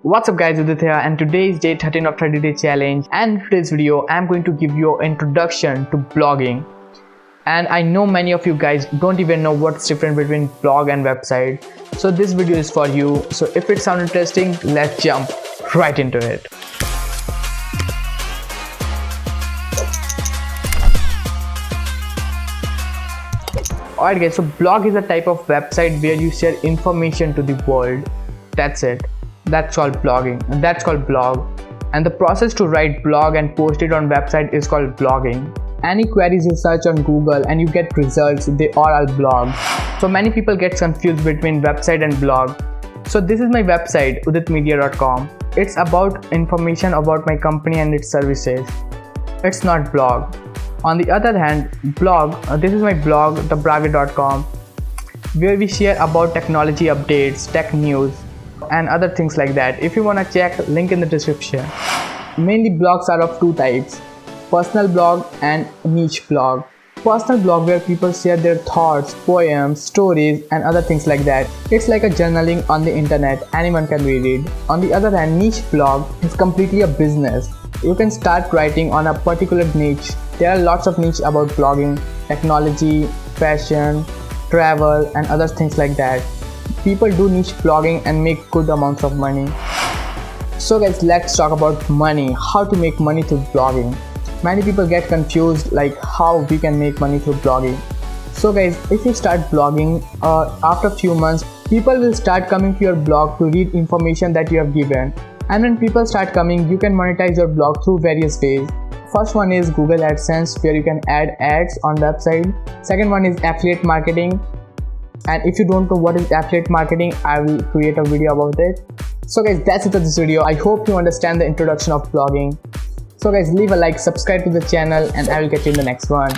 What's up guys, Udit here, and today is day 13 of 30-day challenge, and in today's video I'm going to give you an introduction to blogging. And I know many of you guys don't even know what's different between blog and website, so this video is for you. So if it sounds interesting, let's jump right into it. Alright guys, so blog is a type of website where you share information to the world. That's it. That's called blogging, and that's called blog. And the process to write blog and post it on website is called blogging. Any queries you search on Google and you get results, they are all blogs. So many people get confused between website and blog. So this is my website, uditmedia.com. It's about information about my company and its services. It's not blog. On the other hand, blog, this is my blog, thebrave.com, where we share about technology updates, tech news, and other things like that. If you want to check, link in the description. Mainly blogs are of two types: personal blog and niche blog. Personal blog where people share their thoughts, poems, stories, and other things like that. It's like a journaling on the internet, anyone can read it. On the other hand, niche blog is completely a business. You can start writing on a particular niche. There are lots of niche about blogging: technology, fashion, travel, and other things like that. People do niche blogging and make good amounts of money. So guys, let's talk about money, how to make money through blogging. Many people get confused like how we can make money through blogging. So guys, if you start blogging, after a few months, people will start coming to your blog to read information that you have given. And when people start coming, you can monetize your blog through various ways. First one is Google AdSense, where you can add ads on website. Second one is affiliate marketing. And if you don't know what is affiliate marketing, I will create a video about it. So guys, that's it for this video. I hope you understand the introduction of blogging. So guys, leave a like, subscribe to the channel, and I will catch you in the next one.